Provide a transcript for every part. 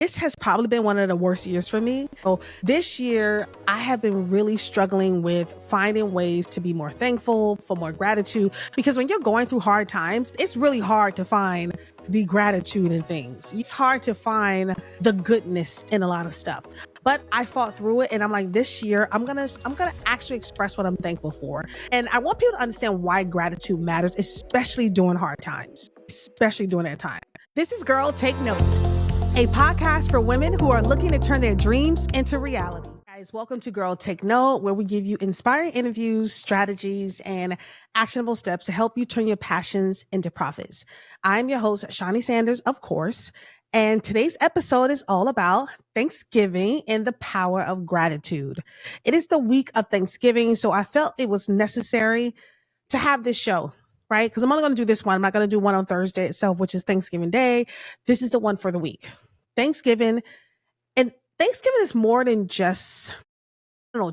This has probably been one of the worst years for me. So this year, I have been really struggling with finding ways to be more thankful, for more gratitude, because when you're going through hard times, it's really hard to find the gratitude in things. It's hard to find the goodness in a lot of stuff. But I fought through it and I'm like, this year, I'm gonna actually express what I'm thankful for. And I want people to understand why gratitude matters, especially during hard times, especially during that time. This is Girl Take Note, a podcast for women who are looking to turn their dreams into reality. Guys, welcome to Girl Take Note, where we give you inspiring interviews, strategies, and actionable steps to help you turn your passions into profits. I'm your host, Shaunie Sanders, of course, and today's episode is all about Thanksgiving and the power of gratitude. It is the week of Thanksgiving, so I felt it was necessary to have this show. Right? Because I'm only going to do this one. I'm not going to do one on Thursday itself, which is Thanksgiving Day. This is the one for the week. Thanksgiving. And Thanksgiving is more than just,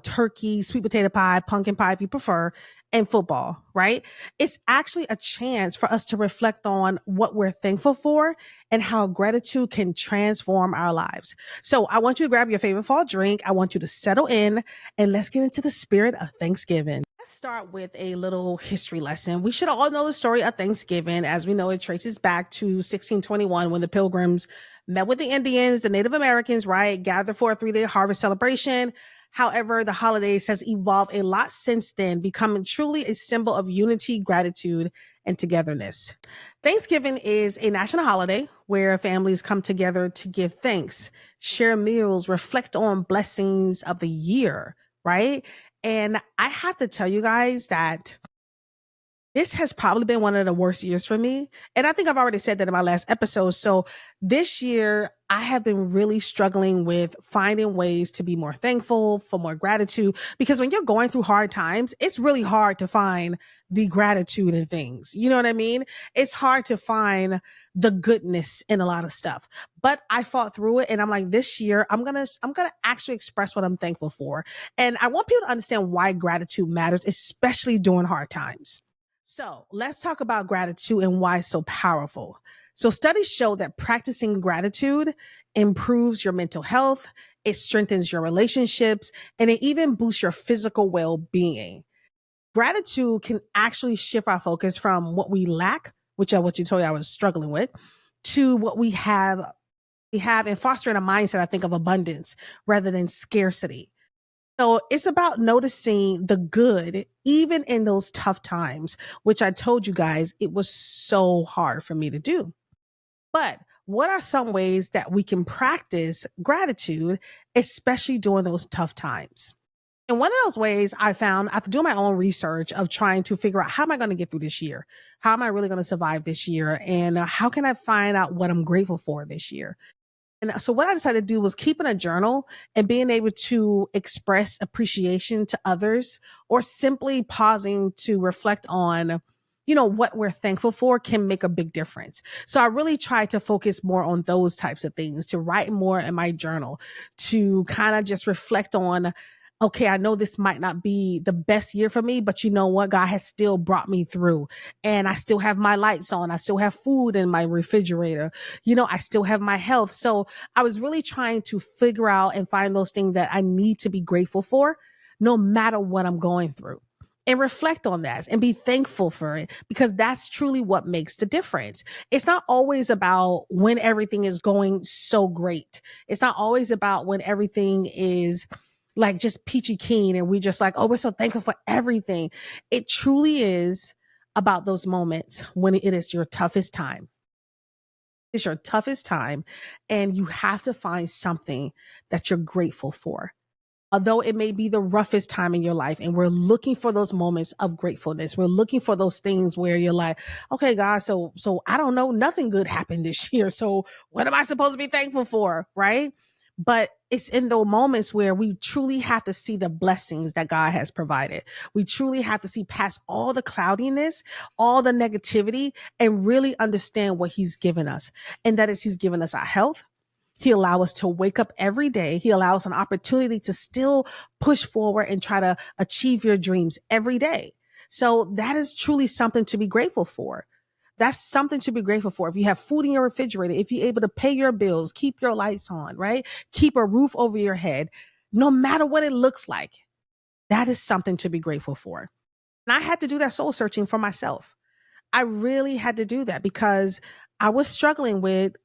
turkey, sweet potato pie, pumpkin pie, if you prefer, and football, right? It's actually a chance for us to reflect on what we're thankful for and how gratitude can transform our lives. So I want you to grab your favorite fall drink. I want you to settle in and let's get into the spirit of Thanksgiving. Let's start with a little history lesson. We should all know the story of Thanksgiving. As we know, it traces back to 1621 when the Pilgrims met with the Indians, the Native Americans, right? Gathered for a 3-day harvest celebration. However, the holidays has evolved a lot since then, becoming truly a symbol of unity, gratitude, and togetherness. Thanksgiving is a national holiday where families come together to give thanks, share meals, reflect on blessings of the year, right? And I have to tell you guys that this has probably been one of the worst years for me. And I think I've already said that in my last episode. So this year, I have been really struggling with finding ways to be more thankful, for more gratitude, because when you're going through hard times, it's really hard to find the gratitude in things. You know what I mean? It's hard to find the goodness in a lot of stuff. But I fought through it and I'm like, this year, I'm going to actually express what I'm thankful for. And I want people to understand why gratitude matters, especially during hard times. So let's talk about gratitude and why it's so powerful. So studies show that practicing gratitude improves your mental health, it strengthens your relationships, and it even boosts your physical well-being. Gratitude can actually shift our focus from what we lack, which is what you told me I was struggling with, to what we have and fostering a mindset, I think, of abundance rather than scarcity. So it's about noticing the good, even in those tough times, which I told you guys, it was so hard for me to do. But what are some ways that we can practice gratitude, especially during those tough times? And one of those ways I found after doing my own research of trying to figure out how am I going to get through this year? How am I really going to survive this year? And how can I find out what I'm grateful for this year? And so what I decided to do was keeping a journal and being able to express appreciation to others or simply pausing to reflect on, what we're thankful for can make a big difference. So I really tried to focus more on those types of things, to write more in my journal, to kind of just reflect on, okay, I know this might not be the best year for me, but you know what? God has still brought me through and I still have my lights on. I still have food in my refrigerator. I still have my health. So I was really trying to figure out and find those things that I need to be grateful for no matter what I'm going through. And reflect on that and be thankful for it because that's truly what makes the difference. It's not always about when everything is going so great. It's not always about when everything is like just peachy keen and we just like, oh, we're so thankful for everything. It truly is about those moments when it is your toughest time. It's your toughest time and you have to find something that you're grateful for. Although it may be the roughest time in your life and we're looking for those moments of gratefulness. We're looking for those things where you're like, okay, God, so I don't know, nothing good happened this year. So what am I supposed to be thankful for? Right? But it's in those moments where we truly have to see the blessings that God has provided. We truly have to see past all the cloudiness, all the negativity, and really understand what he's given us. And that is he's given us our health. He allows us to wake up every day. He allows an opportunity to still push forward and try to achieve your dreams every day. So that is truly something to be grateful for. That's something to be grateful for. If you have food in your refrigerator, if you're able to pay your bills, keep your lights on, right? Keep a roof over your head, no matter what it looks like, that is something to be grateful for. And I had to do that soul searching for myself. I really had to do that because I was struggling with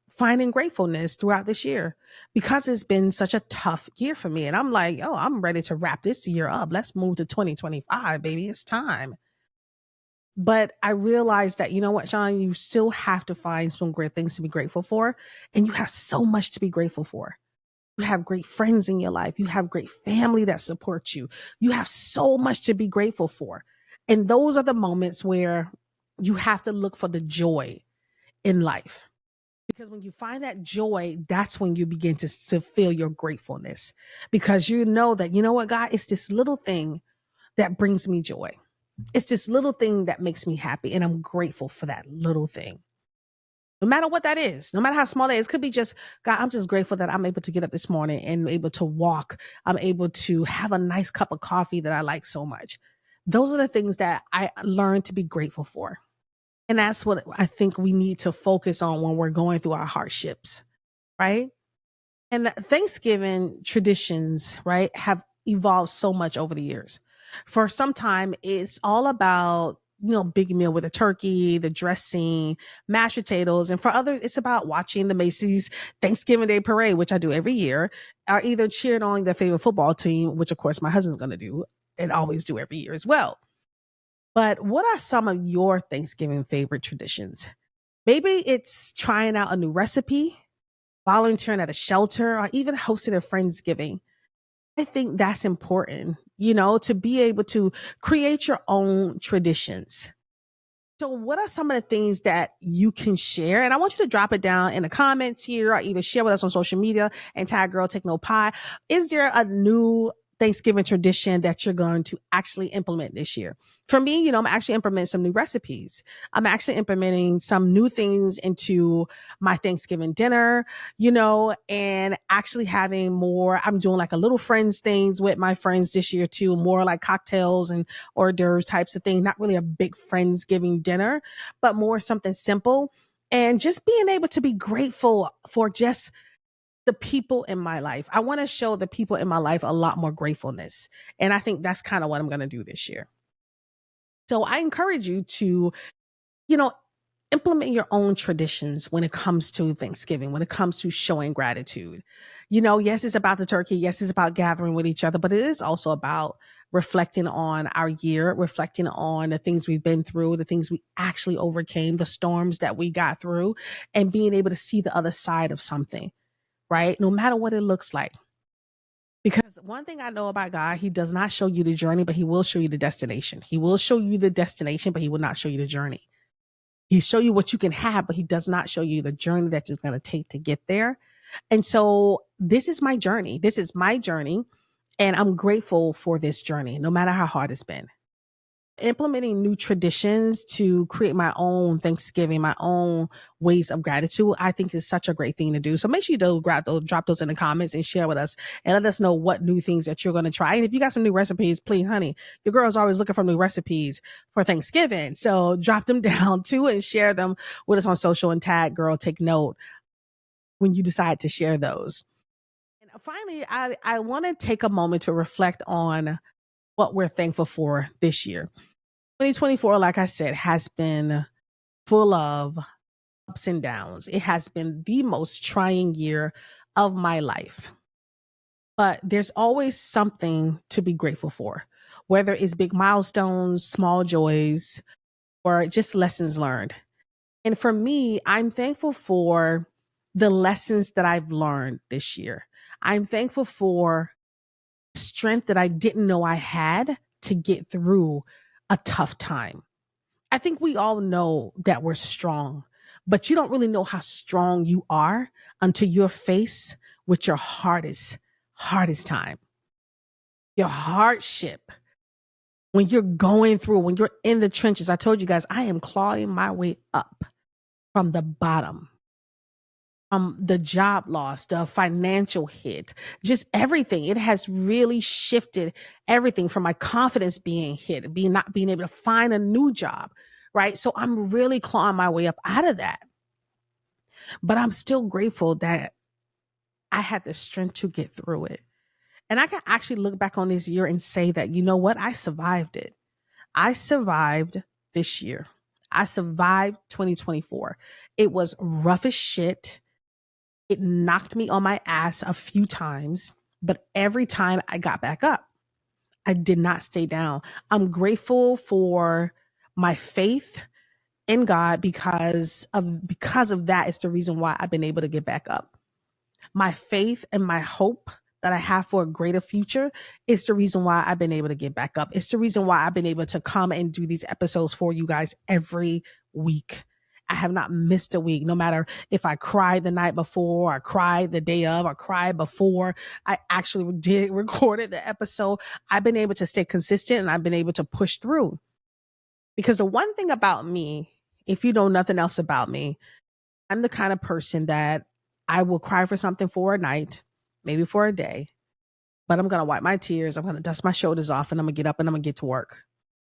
finding gratefulness throughout this year because it's been such a tough year for me. And I'm like, oh, I'm ready to wrap this year up. Let's move to 2025, baby. It's time. But I realized that, you know what, Sean, you still have to find some great things to be grateful for. And you have so much to be grateful for. You have great friends in your life. You have great family that supports you. You have so much to be grateful for. And those are the moments where you have to look for the joy in life. Because when you find that joy, that's when you begin to feel your gratefulness. Because you know that, you know what, God, it's this little thing that brings me joy. It's this little thing that makes me happy. And I'm grateful for that little thing. No matter what that is, no matter how small it is, it could be just, God, I'm just grateful that I'm able to get up this morning and able to walk. I'm able to have a nice cup of coffee that I like so much. Those are the things that I learned to be grateful for. And that's what I think we need to focus on when we're going through our hardships, right? And Thanksgiving traditions, right, have evolved so much over the years. For some time, it's all about, big meal with a turkey, the dressing, mashed potatoes. And for others, it's about watching the Macy's Thanksgiving Day Parade, which I do every year, or either cheering on their favorite football team, which of course my husband's going to do and always do every year as well. But what are some of your Thanksgiving favorite traditions? Maybe it's trying out a new recipe, volunteering at a shelter, or even hosting a Friendsgiving. I think that's important, to be able to create your own traditions. So what are some of the things that you can share? And I want you to drop it down in the comments here or either share with us on social media and tag Girl Take No Pie. Is there a new Thanksgiving tradition that you're going to actually implement this year? For me, I'm actually implementing some new recipes. I'm actually implementing some new things into my Thanksgiving dinner, and actually having more. I'm doing like a little friends things with my friends this year too, more like cocktails and hors d'oeuvres types of thing. Not really a big Friendsgiving dinner, but more something simple. And just being able to be grateful for just the people in my life. I want to show the people in my life a lot more gratefulness. And I think that's kind of what I'm going to do this year. So I encourage you to, you know, implement your own traditions when it comes to Thanksgiving, when it comes to showing gratitude. Yes, it's about the turkey. Yes, it's about gathering with each other, but it is also about reflecting on our year, reflecting on the things we've been through, the things we actually overcame, the storms that we got through, and being able to see the other side of something, right? No matter what it looks like. Because one thing I know about God, he does not show you the journey, but he will show you the destination. He will show you the destination, but he will not show you the journey. He show you what you can have, but he does not show you the journey that it's going to take to get there. And so this is my journey. This is my journey. And I'm grateful for this journey, no matter how hard it's been. Implementing new traditions to create my own Thanksgiving, my own ways of gratitude, I think is such a great thing to do. So make sure you drop those in the comments and share with us and let us know what new things that you're going to try. And if you got some new recipes, please, honey, your girl's always looking for new recipes for Thanksgiving. So drop them down too and share them with us on social and tag Girl Take Note when you decide to share those. And finally, I want to take a moment to reflect on what we're thankful for this year. 2024, like I said, has been full of ups and downs. It has been the most trying year of my life. But there's always something to be grateful for, whether it's big milestones, small joys, or just lessons learned. And for me, I'm thankful for the lessons that I've learned this year. I'm thankful for strength that I didn't know I had to get through a tough time. I think we all know that we're strong, but you don't really know how strong you are until you're faced with your hardest time, your hardship. When you're going through, when you're in the trenches, I told you guys, I am clawing my way up from the bottom. The job loss, the financial hit, just everything. It has really shifted everything from my confidence being hit, not being able to find a new job, right? So I'm really clawing my way up out of that. But I'm still grateful that I had the strength to get through it. And I can actually look back on this year and say that, you know what? I survived it. I survived this year. I survived 2024. It was rough as shit. It knocked me on my ass a few times, but every time I got back up, I did not stay down. I'm grateful for my faith in God because of that is the reason why I've been able to get back up. My faith and my hope that I have for a greater future is the reason why I've been able to get back up. It's the reason why I've been able to come and do these episodes for you guys every week. I have not missed a week, no matter if I cried the night before, or cried the day of, or cried before I actually did recorded the episode. I've been able to stay consistent and I've been able to push through. Because the one thing about me, if you know nothing else about me, I'm the kind of person that I will cry for something for a night, maybe for a day, but I'm going to wipe my tears. I'm going to dust my shoulders off and I'm going to get up and I'm going to get to work.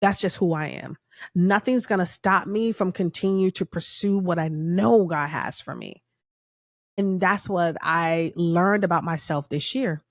That's just who I am. Nothing's going to stop me from continue to pursue what I know God has for me. And that's what I learned about myself this year.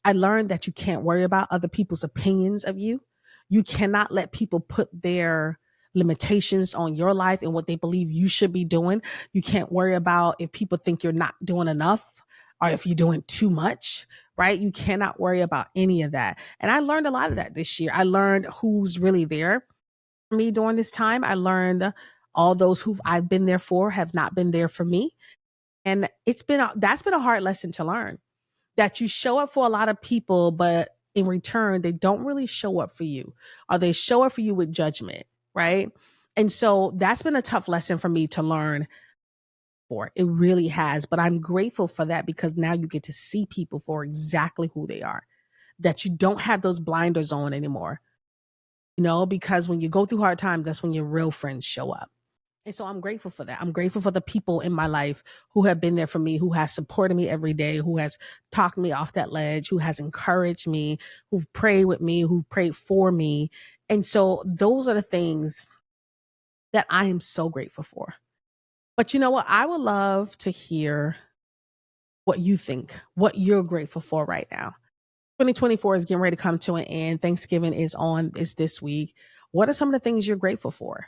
I learned that you can't worry about other people's opinions of you. You cannot let people put their limitations on your life and what they believe you should be doing. You can't worry about if people think you're not doing enough or if you're doing too much, right? You cannot worry about any of that. And I learned a lot of that this year. I learned who's really there for me during this time. I learned all those who I've been there for have not been there for me. And that's been a hard lesson to learn, that you show up for a lot of people, but in return, they don't really show up for you, or they show up for you with judgment, right? And so that's been a tough lesson for me to learn. For it really has, but I'm grateful for that because now you get to see people for exactly who they are, that you don't have those blinders on anymore, because when you go through hard times, that's when your real friends show up. And so I'm grateful for that. I'm grateful for the people in my life who have been there for me, who has supported me every day, who has talked me off that ledge, who has encouraged me, who've prayed with me, who've prayed for me. And so those are the things that I am so grateful for. But you know what? I would love to hear what you think, what you're grateful for right now. 2024 is getting ready to come to an end. Thanksgiving is this week. What are some of the things you're grateful for?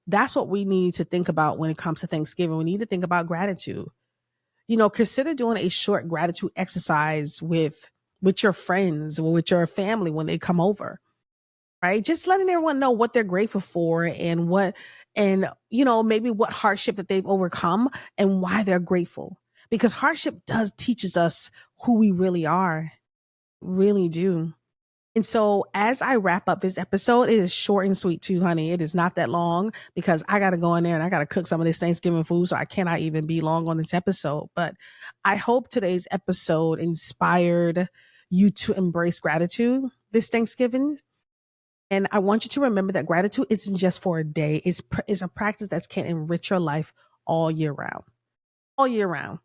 That's what we need to think about when it comes to Thanksgiving. We need to think about gratitude. Consider doing a short gratitude exercise with your friends or with your family when they come over, right? Just letting everyone know what they're grateful for and maybe what hardship that they've overcome and why they're grateful. Because hardship teaches us who we really are, really do. And so as I wrap up this episode, it is short and sweet too, honey. It is not that long because I got to go in there and I got to cook some of this Thanksgiving food. So I cannot even be long on this episode. But I hope today's episode inspired you to embrace gratitude this Thanksgiving. And I want you to remember that gratitude isn't just for a day. It's a practice that can enrich your life all year round. All year round.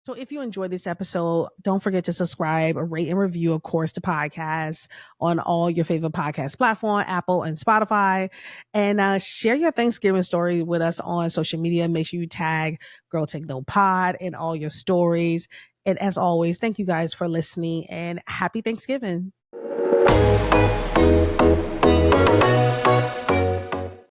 So if you enjoyed this episode, don't forget to subscribe or rate and review, of course, the podcast on all your favorite podcast platform, Apple and Spotify, and share your Thanksgiving story with us on social media. Make sure you tag Girl Take No Pod in all your stories. And as always, thank you guys for listening and happy Thanksgiving.